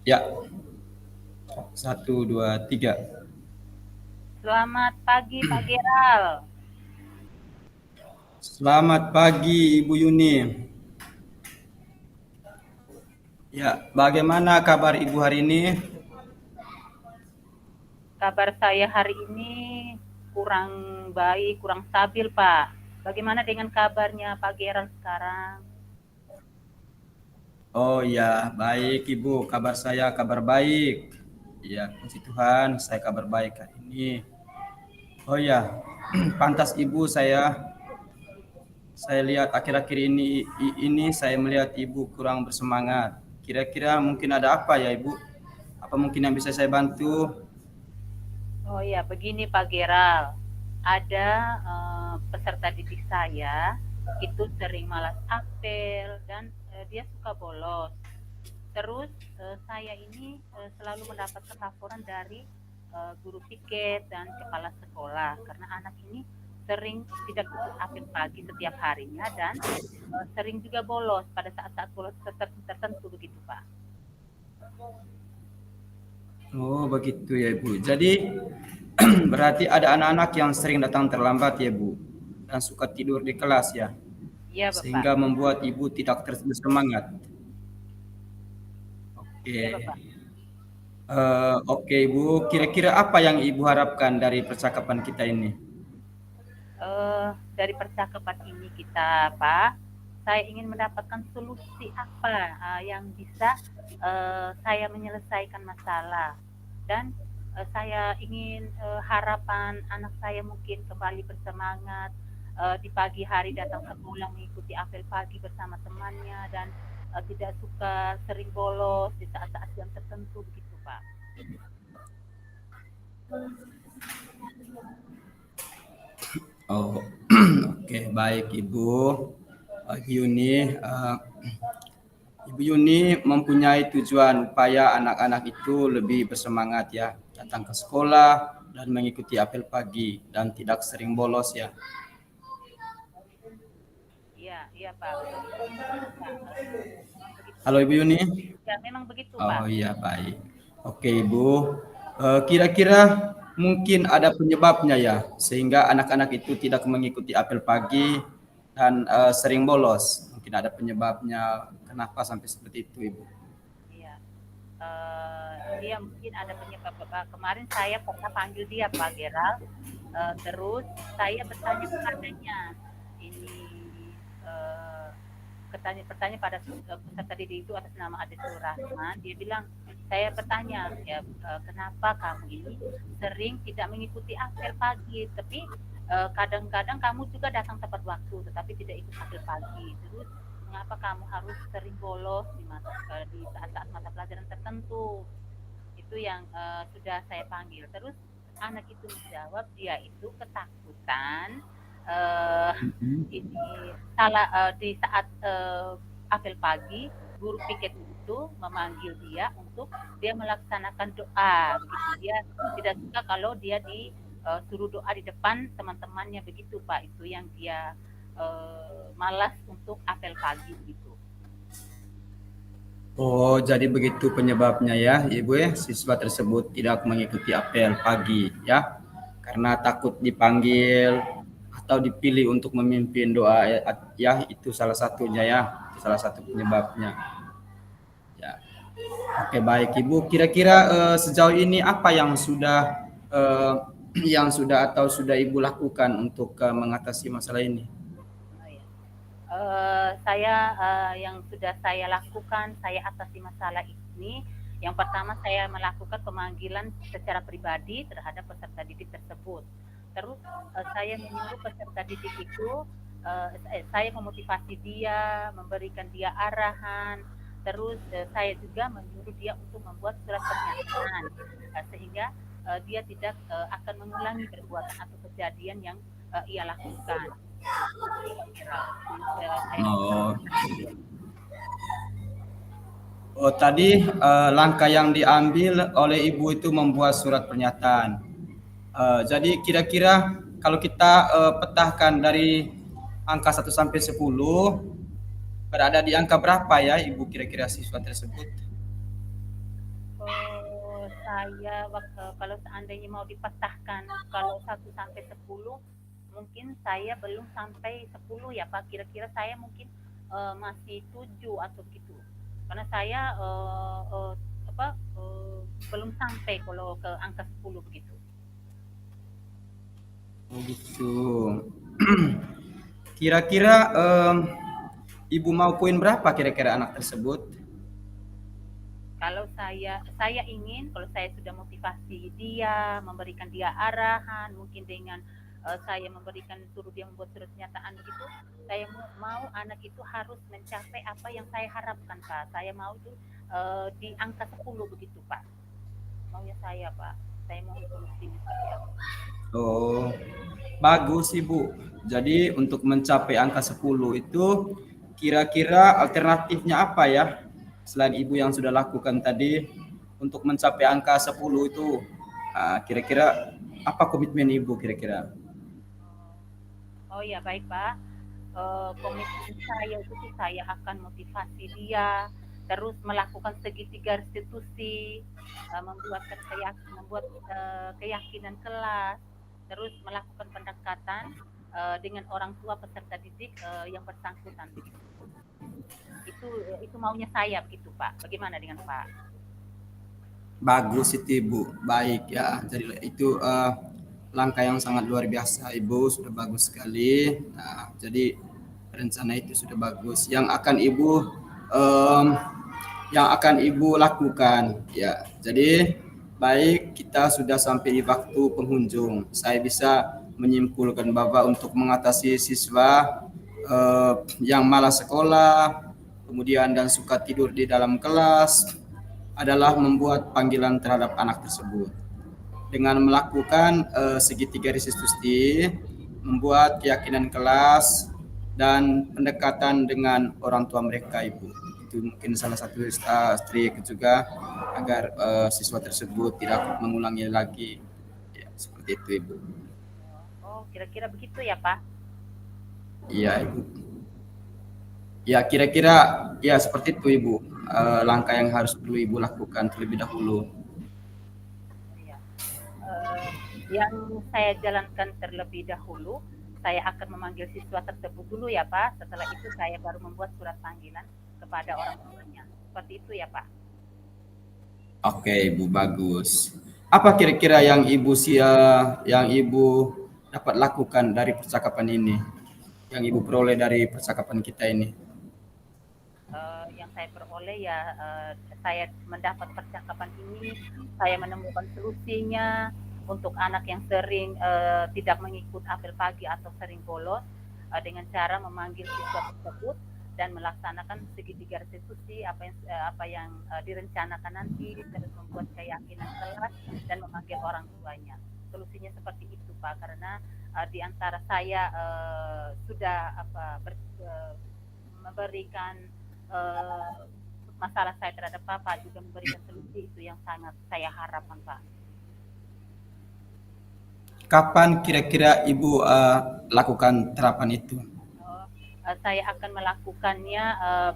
Ya, 1, 2, 3. Selamat pagi Pak Geral. Selamat pagi Ibu Yuni. Ya, bagaimana kabar Ibu hari ini? Kabar saya hari ini kurang baik, kurang stabil Pak. Bagaimana dengan kabarnya Pak Geral sekarang? Oh ya, baik Ibu. Kabar saya kabar baik. Ya, puji Tuhan, saya kabar baik hari ini. Oh ya, pantas Ibu saya lihat akhir-akhir ini saya melihat Ibu kurang bersemangat. Kira-kira mungkin ada apa ya Ibu? Apa mungkin yang bisa saya bantu? Oh ya, begini Pak Geral. Ada peserta didik saya itu sering malas apel dan dia suka bolos. Terus saya ini selalu mendapatkan laporan dari guru piket dan kepala sekolah karena anak ini sering tidak ikut apel pagi setiap harinya dan sering juga bolos pada saat-saat bolos tertentu begitu Pak. Oh, begitu ya Ibu. Jadi berarti ada anak-anak yang sering datang terlambat ya Bu, dan suka tidur di kelas ya, Iya Bapak. sehingga membuat Ibu tidak bersemangat. Iya Oke. Bapak. Oke Ibu, kira-kira apa yang Ibu harapkan dari percakapan kita ini? Dari percakapan ini kita Pak, saya ingin mendapatkan solusi apa yang bisa saya menyelesaikan masalah dan saya ingin harapan anak saya mungkin kembali bersemangat di pagi hari datang sekolah mengikuti apel pagi bersama temannya dan tidak suka sering bolos di saat-saat jam tertentu begitu Pak. Oh, oke baik Ibu. Yuni, Ibu Yuni mempunyai tujuan upaya anak-anak itu lebih bersemangat ya, datang ke sekolah dan mengikuti apel pagi dan tidak sering bolos ya. Iya, iya Pak, betul betul Pak. Memang begitu. Halo Ibu Yuni. Ya, memang begitu Oh Pak. iya baik. Oke Ibu. Kira-kira mungkin ada penyebabnya ya, sehingga anak-anak itu tidak mengikuti apel pagi dan sering bolos. Mungkin ada penyebabnya. Kenapa sampai seperti itu Ibu? Iya. Dia mungkin ada penyebab Bapak. Kemarin saya pernah panggil dia Pak Gerald. Terus saya bertanya kepadanya, ini eh, bertanya pada peserta didik itu atas nama Adesul Rahman. Dia bilang, saya bertanya, ya kenapa kamu ini sering tidak mengikuti apel pagi, tapi kadang-kadang kamu juga datang tepat waktu, tetapi tidak ikut apel pagi. Terus mengapa kamu harus sering bolos di saat-saat mata pelajaran tertentu? Itu yang sudah saya panggil. Terus anak itu menjawab dia itu ketakutan eh, ini salah di saat apel pagi guru piket itu memanggil dia untuk dia melaksanakan doa begitu. Dia tidak suka kalau dia disuruh doa di depan teman-temannya begitu Pak. Itu yang dia malas untuk apel pagi gitu. Oh, jadi begitu penyebabnya ya, Ibu ya, siswa tersebut tidak mengikuti apel pagi ya, karena takut dipanggil atau dipilih untuk memimpin doa ya, itu salah satunya ya, itu salah satu penyebabnya. Ya. Oke, baik Ibu. Kira-kira sejauh ini apa yang sudah yang sudah atau sudah Ibu lakukan untuk mengatasi masalah ini? Oh, ya. Saya yang sudah saya lakukan, saya atasi masalah ini. Yang pertama saya melakukan pemanggilan secara pribadi terhadap peserta didik tersebut. Terus saya menyuruh peserta didik itu, saya memotivasi dia, memberikan dia arahan. Terus saya juga menyuruh dia untuk membuat surat pernyataan sehingga dia tidak akan mengulangi perbuatan atau kejadian yang ia lakukan. Begitu Pak Kira. Saya Oh, oh tadi langkah yang diambil oleh Ibu itu membuat surat pernyataan. Jadi kira-kira kalau kita petahkan dari angka 1 sampai 10, berada di angka berapa ya Ibu kira-kira siswa tersebut? saya kalau seandainya mau dipatahkan kalau 1 sampai 10, mungkin saya belum sampai 10 ya Pak. Kira-kira saya mungkin masih 7 atau gitu. Karena saya apa belum sampai kalau ke angka 10 begitu. Oh gitu. Kira-kira ibu mau poin berapa kira-kira anak tersebut? Kalau saya ingin kalau saya sudah motivasi dia, memberikan dia arahan, mungkin dengan saya memberikan suruh dia membuat surat pernyataan begitu, saya mau anak itu harus mencapai apa yang saya harapkan Pak. Saya mau itu di angka 10 begitu Pak. Maunya saya Pak. Saya mau solusinya seperti apa. Oh, bagus Ibu. Jadi untuk mencapai angka 10 itu kira-kira alternatifnya apa ya? Selain Ibu yang sudah lakukan tadi untuk mencapai angka 10 itu kira-kira apa komitmen Ibu kira-kira? Oh ya baik Pak. Komitmen saya itu sih saya akan motivasi dia terus melakukan segitiga restitusi, membuat keyakinan kelas, terus melakukan pendekatan dengan orang tua peserta didik yang bersangkutan. Itu maunya saya begitu Pak. Bagaimana dengan Pak? Bagus itu Ibu. Baik ya. Jadi itu langkah yang sangat luar biasa Ibu, sudah bagus sekali. Nah, jadi rencana itu sudah bagus. Em, yang akan Ibu lakukan ya. Jadi baik kita sudah sampai di waktu penghujung. Saya bisa menyimpulkan Bapak untuk mengatasi siswa yang malas sekolah, kemudian dan suka tidur di dalam kelas adalah membuat panggilan terhadap anak tersebut dengan melakukan segitiga restitusi, membuat keyakinan kelas dan pendekatan dengan orang tua mereka Ibu. Itu mungkin salah satu trik juga agar siswa tersebut tidak mengulangi lagi. Ya, seperti itu Ibu. Oh, kira-kira begitu ya Pak? Iya Ibu. Ya kira-kira ya seperti itu Ibu. Langkah yang harus perlu Ibu lakukan terlebih dahulu. Iya. Yang saya jalankan terlebih dahulu, saya akan memanggil siswa tersebut dulu ya Pak. Setelah itu saya baru membuat surat panggilan kepada orang tuanya. Seperti itu ya Pak. Oke Ibu, bagus. Apa kira-kira yang Ibu dapat lakukan dari percakapan ini? Yang Ibu peroleh dari percakapan kita ini? Yang saya peroleh ya saya mendapat percakapan ini, saya menemukan solusinya untuk anak yang sering tidak mengikut apel pagi atau sering bolos dengan cara memanggil siswa tersebut dan melaksanakan segitiga restitusi apa yang direncanakan nanti, terus membuat keyakinan kelas dan memanggil orang tuanya. Solusinya seperti itu Pak, karena di antara saya sudah memberikan masalah saya terhadap Bapak juga memberikan solusi itu yang sangat saya harapkan Pak. Kapan kira-kira Ibu lakukan terapan itu? Saya akan melakukannya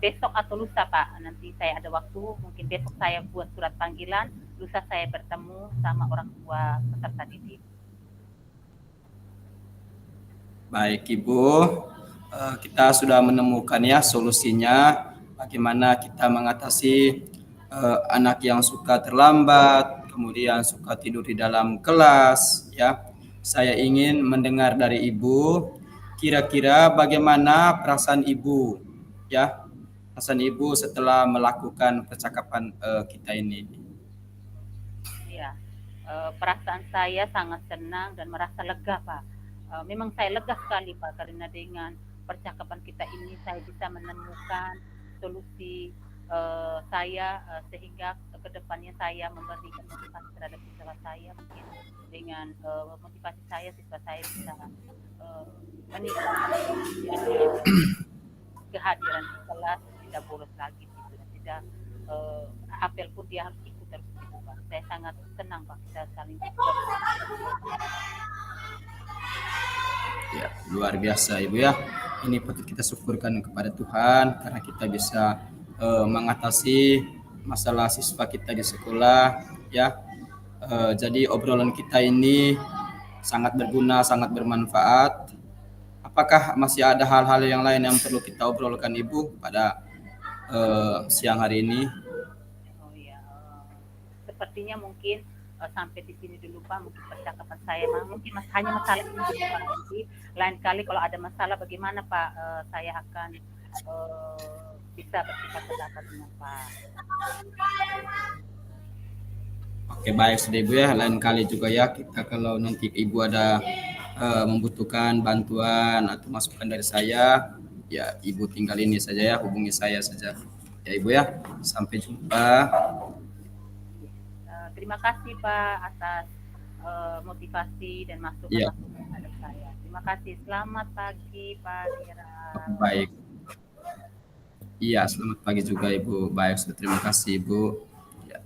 besok atau lusa Pak. Nanti saya ada waktu, mungkin besok saya buat surat panggilan, lusa saya bertemu sama orang tua peserta didik. Baik Ibu, kita sudah menemukan ya solusinya bagaimana kita mengatasi anak yang suka terlambat, kemudian suka tidur di dalam kelas ya. Saya ingin mendengar dari Ibu kira-kira bagaimana perasaan Ibu ya. Perasaan Ibu setelah melakukan percakapan kita ini. Ya, perasaan saya sangat senang dan merasa lega Pak. Memang saya lega sekali Pak karena dengan percakapan kita ini saya bisa menemukan solusi saya sehingga kedepannya saya memberikan motivasi terhadap siswa saya mungkin dengan motivasi saya siswa saya bisa menikmati kehadiran di kelas tidak bolos lagi gitu dan tidak apel pun dia harus ikut terus gitu Pak. Saya sangat senang Pak kita saling support. Ya, luar biasa Ibu ya. Ini patut kita syukurkan kepada Tuhan karena kita bisa mengatasi masalah siswa kita di sekolah ya. Jadi obrolan kita ini sangat berguna, sangat bermanfaat. Apakah masih ada hal-hal yang lain yang perlu kita obrolkan Ibu pada siang hari ini? Oh ya, sepertinya mungkin sampai di sini dulu Pak. Mungkin percakapan saya mungkin hanya masalah ini dulu Pak. Nanti lain kali kalau ada masalah bagaimana Pak, saya akan bisa bertukar pendapat dengan Pak. Oke, baik sudah Ibu ya. Lain kali juga ya kita kalau nanti Ibu ada membutuhkan bantuan atau masukan dari saya, ya Ibu tinggal ini saja ya, hubungi saya saja. Ya Ibu ya. Sampai jumpa. Terima kasih Pak atas motivasi dan Ya, masukan-masukan terhadap saya. Terima kasih. Selamat pagi Pak Dira. baik. Iya, selamat pagi juga Ibu. Baik, sudah terima kasih Ibu. Ya.